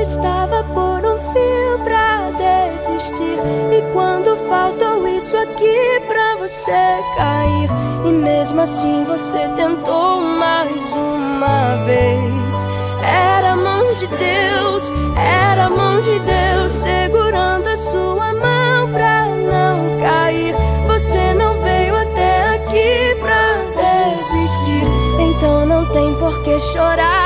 estava por um fio pra desistir. E quando faltou isso aqui pra você cair, e mesmo assim você tentou mais uma vez. Era a mão de Deus, era a mão de Deus segurando a sua mão pra não cair. Você não veio até aqui pra desistir, então não tem por que chorar.